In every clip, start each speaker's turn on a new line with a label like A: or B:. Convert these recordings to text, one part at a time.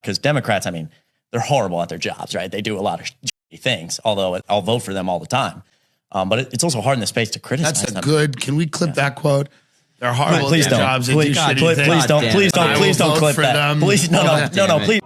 A: because Democrats, I mean, they're horrible at their jobs, right? They do a lot of shitty things, although I'll vote for them all the time. But it's also hard in the space to criticize them.
B: That's good. Can we clip that quote? They're horrible
A: please
B: at their
A: don't.
B: jobs. They
A: Please,
B: do shitty things.
A: please don't clip that. Please, no, please.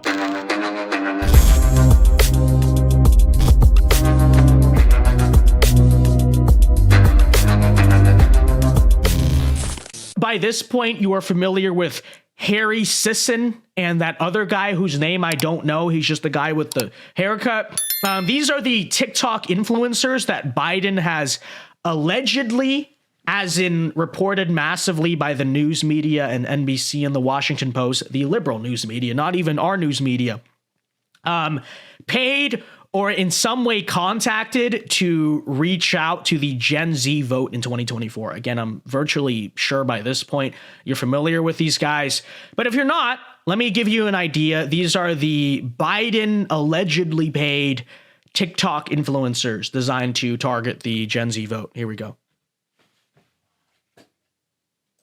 C: By this point, you are familiar with Harry Sisson and that other guy whose name I don't know. He's just the guy with the haircut. These are the TikTok influencers that Biden has allegedly, as in reported massively by the news media and NBC and the Washington Post, the liberal news media, not even our news media, paid or in some way contacted to reach out to the Gen Z vote in 2024. Again, I'm virtually sure by this point you're familiar with these guys. But if you're not, let me give you an idea. These are the Biden allegedly paid TikTok influencers designed to target the Gen Z vote. Here we go.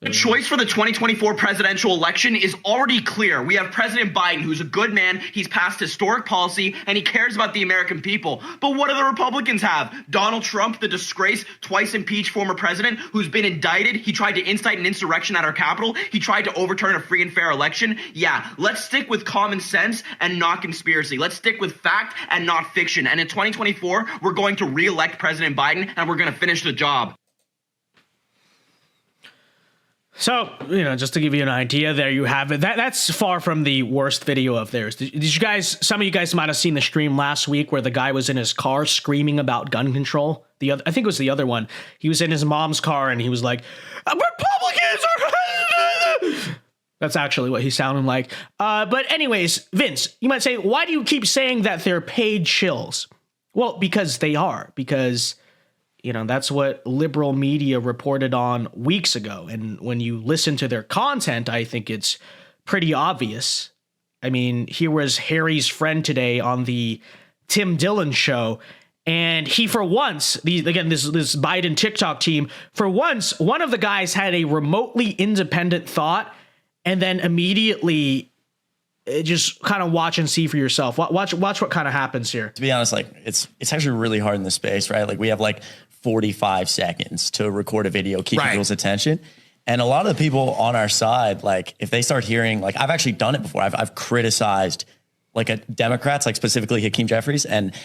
D: The choice for the 2024 presidential election is already clear. We have President Biden, who's a good man. He's passed historic policy, and he cares about the American people. But what do the Republicans have? Donald Trump, the disgraced, twice impeached former president, who's been indicted. He tried to incite an insurrection at our Capitol. He tried to overturn a free and fair election. Yeah, let's stick with common sense and not conspiracy. Let's stick with fact and not fiction. And in 2024, we're going to re-elect President Biden, and we're going to finish the job.
C: So, just to give you an idea, there you have it. That's far from the worst video of theirs. Did you guys, some of you guys might have seen the stream last week where the guy was in his car screaming about gun control. I think it was the other one. He was in his mom's car and he was like, Republicans are... That's actually what he sounded like. But anyways, Vince, you might say, why do you keep saying that they're paid shills? Well, because they are. Because... that's what liberal media reported on weeks ago. And when you listen to their content, I think it's pretty obvious. I mean, here was Harry's friend today on the Dillon show. And he, for once, this Biden TikTok team, for once, one of the guys had a remotely independent thought and then immediately just kind of watch and see for yourself. Watch what kind of happens here.
A: To be honest, it's actually really hard in this space, right? Like we have 45 seconds to record a video, keep people's attention. And a lot of the people on our side, if they start hearing, I've actually done it before. I've criticized Democrats, specifically Hakeem Jeffries, and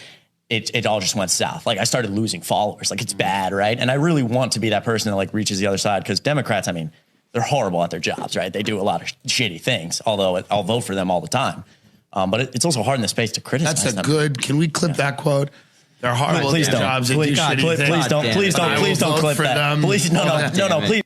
A: it all just went south. I started losing followers. It's bad, right? And I really want to be that person that reaches the other side, because Democrats, I mean, they're horrible at their jobs, right? They do a lot of shitty things, although I'll vote for them all the time. But it's also hard in the space to criticize them.
B: That's good. Can we clip that quote? They're horrible at their jobs.
A: Please don't clip that. Please, no, please.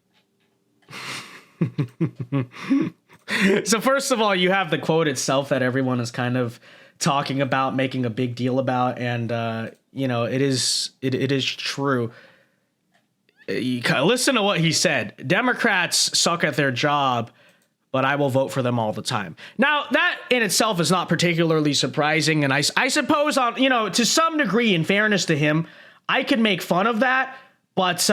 C: So first of all, you have the quote itself that everyone is kind of talking about, making a big deal about, and it is true. You listen to what he said. Democrats suck at their job, but I will vote for them all the time. Now, that in itself is not particularly surprising, and I suppose, to some degree, in fairness to him, I could make fun of that, but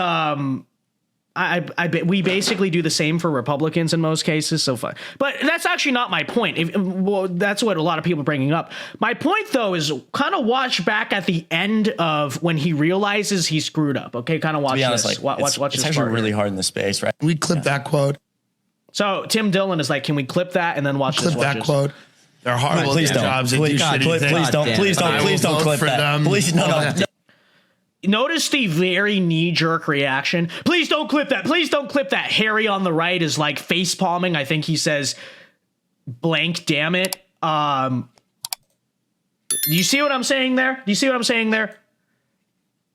C: we basically do the same for Republicans in most cases. So far, but that's actually not my point. That's what a lot of people are bringing up. My point, though, is kind of watch back at the end of when he realizes he screwed up. Okay, kind of watch this. Watch
A: it's
C: this
A: actually
C: part
A: really
C: here.
A: hard in the space, right?
B: Can we clip that quote?
C: So Dillon is like, can we clip that and then watch this?
B: Clip that quote. They're horrible at their jobs. Please don't clip that. Please, no.
C: Notice the very knee-jerk reaction. Please don't clip that. Please don't clip that. Harry on the right is face palming. I think he says, blank, damn it. Do you see what I'm saying there?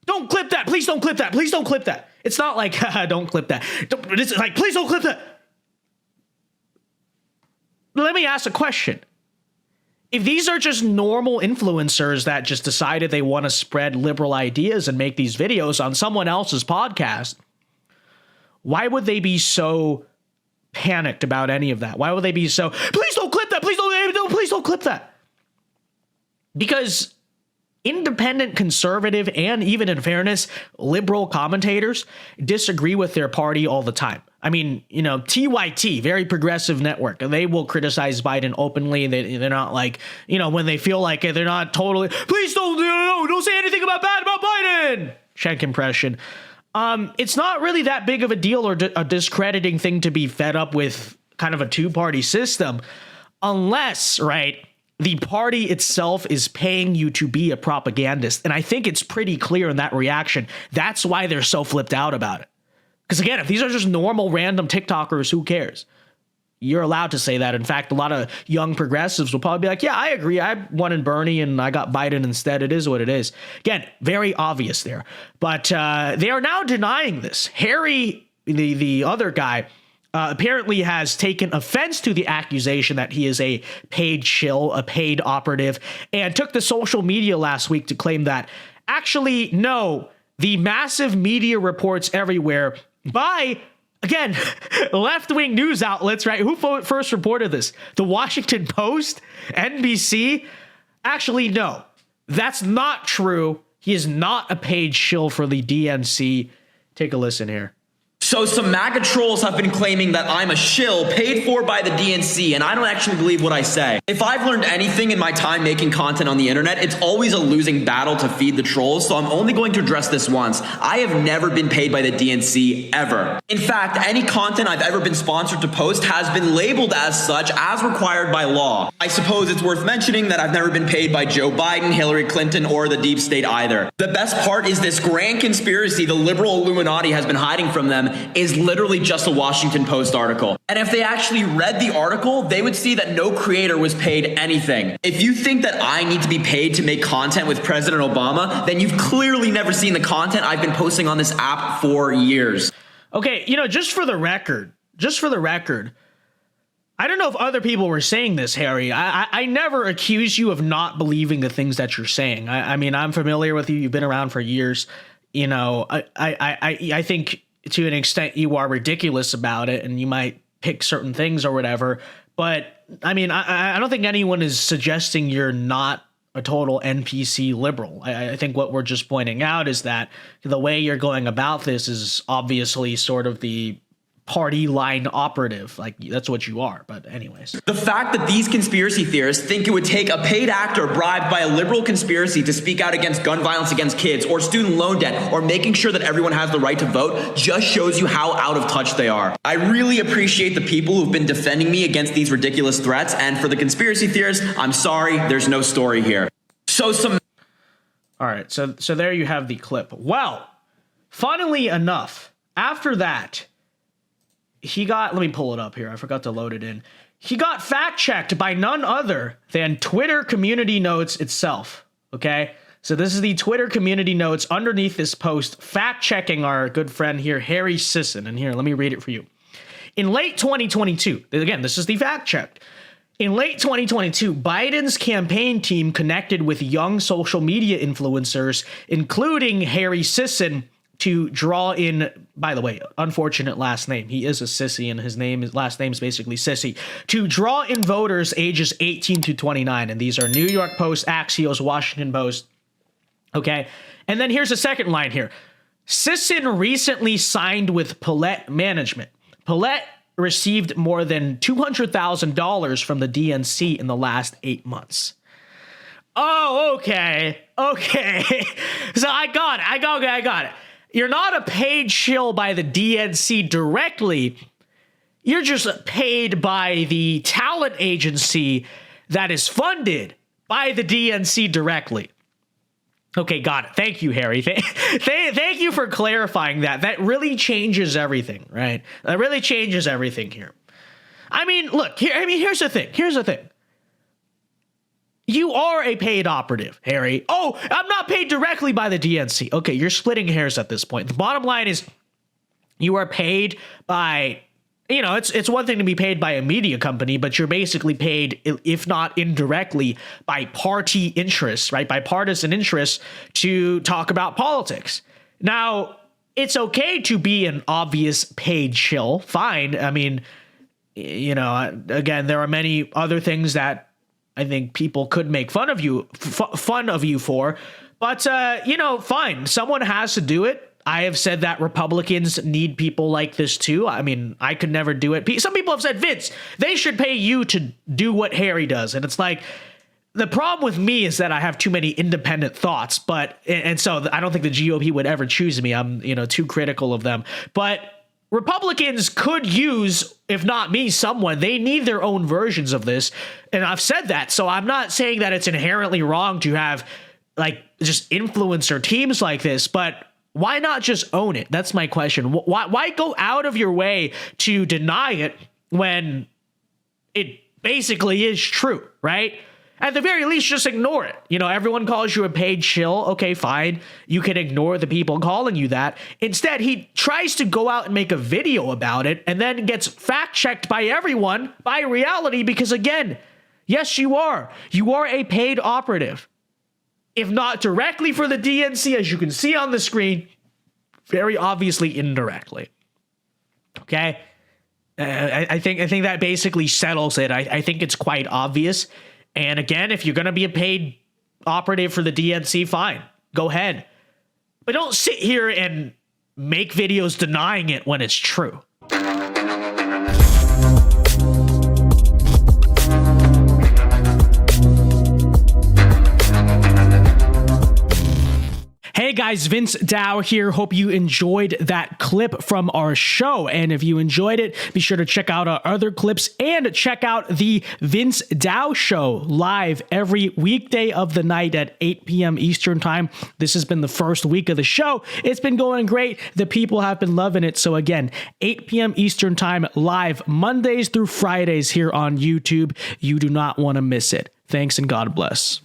C: Don't clip that. Please don't clip that. Please don't clip that. It's not like, don't clip that. It's please don't clip that. Let me ask a question. If these are just normal influencers that just decided they want to spread liberal ideas and make these videos on someone else's podcast, why would they be so panicked about any of that? Why would they be so, please don't clip that, please don't clip that? Because independent conservative and, even in fairness, liberal commentators disagree with their party all the time. I mean, TYT, very progressive network, and they will criticize Biden openly. They're not like, when they feel like it, they're not totally, please don't say anything bad about Biden. Shank impression. It's not really that big of a deal or a discrediting thing to be fed up with kind of a two-party system, unless, right, the party itself is paying you to be a propagandist. And I think it's pretty clear in that reaction. That's why they're so flipped out about it. Because again, if these are just normal random TikTokers, who cares? You're allowed to say that. In fact, a lot of young progressives will probably be like, yeah, I agree. I wanted Bernie and I got Biden instead. It is what it is. Again, very obvious there. But they are now denying this. Harry, the other guy, apparently has taken offense to the accusation that he is a paid shill, a paid operative, and took to social media last week to claim that, actually, no, the massive media reports everywhere by, again, left-wing news outlets, right? Who first reported this? The Washington Post? NBC? Actually, no, that's not true. He is not a paid shill for the DNC. Take a listen here.
E: So some MAGA trolls have been claiming that I'm a shill paid for by the DNC, and I don't actually believe what I say. If I've learned anything in my time making content on the internet, it's always a losing battle to feed the trolls, so I'm only going to address this once. I have never been paid by the DNC, ever. In fact, any content I've ever been sponsored to post has been labeled as such as required by law. I suppose it's worth mentioning that I've never been paid by Joe Biden, Hillary Clinton, or the deep state either. The best part is this grand conspiracy the liberal Illuminati has been hiding from them is literally just a Washington Post article. And if they actually read the article, they would see that no creator was paid anything. If you think that I need to be paid to make content with President Obama, then you've clearly never seen the content I've been posting on this app for years.
C: Okay, just for the record, I don't know if other people were saying this, Harry. I never accuse you of not believing the things that you're saying. I mean, I'm familiar with you. You've been around for years. I think to an extent you are ridiculous about it and you might pick certain things or whatever. But I mean, I don't think anyone is suggesting you're not a total NPC liberal. I think what we're just pointing out is that the way you're going about this is obviously sort of the party line operative. Like, that's what you are. But anyways,
E: the fact that these conspiracy theorists think it would take a paid actor bribed by a liberal conspiracy to speak out against gun violence against kids or student loan debt or making sure that everyone has the right to vote just shows you how out of touch they are. I really appreciate the people who've been defending me against these ridiculous threats, and for the conspiracy theorists, I'm sorry, there's no story here. All
C: right, so there you have the clip. Well, funnily enough, after that, he got, let me pull it up here. I forgot to load it in. He got fact-checked by none other than Twitter community notes itself, okay? So this is the Twitter community notes underneath this post, fact-checking our good friend here, Harry Sisson. And here, let me read it for you. In late 2022, again, this is the fact-checked. In late 2022, Biden's campaign team connected with young social media influencers, including Harry Sisson, to draw in, by the way, unfortunate last name. He is a sissy, and his last name is basically Sissy. To draw in voters ages 18 to 29. And these are New York Post, Axios, Washington Post. Okay. And then here's a second line here. Sisson recently signed with Paulette Management. Paulette received more than $200,000 from the DNC in the last 8 months. Oh, okay. So I got it. You're not a paid shill by the DNC directly. You're just paid by the talent agency that is funded by the DNC directly. Okay, got it. Thank you, Harry. Thank you for clarifying that. That really changes everything, right? That really changes everything here. I mean, look, here's the thing. You are a paid operative, Harry. Oh, I'm not paid directly by the DNC. Okay, you're splitting hairs at this point. The bottom line is you are paid by, it's one thing to be paid by a media company, but you're basically paid, if not indirectly, by party interests, right? By partisan interests to talk about politics. Now, it's okay to be an obvious paid shill. Fine. I mean, again, there are many other things that I think people could make fun of you for. But, fine. Someone has to do it. I have said that Republicans need people like this too. I mean, I could never do it. Some people have said, Vince, they should pay you to do what Harry does. And it's like, the problem with me is that I have too many independent thoughts, and so I don't think the GOP would ever choose me. I'm, too critical of them. But Republicans could use, if not me, someone. They need their own versions of this. And I've said that. So I'm not saying that it's inherently wrong to have just influencer teams like this, but why not just own it? That's my question. Why go out of your way to deny it when it basically is true, right? At the very least, just ignore it. Everyone calls you a paid shill. Okay, fine. You can ignore the people calling you that. Instead, he tries to go out and make a video about it and then gets fact-checked by everyone, by reality, because again, yes, you are. You are a paid operative. If not directly for the DNC, as you can see on the screen, very obviously indirectly. Okay? I think that basically settles it. I think it's quite obvious. And again, if you're going to be a paid operative for the DNC, fine. Go ahead. But don't sit here and make videos denying it when it's true. Hey guys, Vince Dao here. Hope you enjoyed that clip from our show. And if you enjoyed it, be sure to check out our other clips and check out the Vince Dao Show live every weekday of the night at 8 p.m. Eastern Time. This has been the first week of the show. It's been going great. The people have been loving it. So again, 8 p.m. Eastern Time live Mondays through Fridays here on YouTube. You do not want to miss it. Thanks and God bless.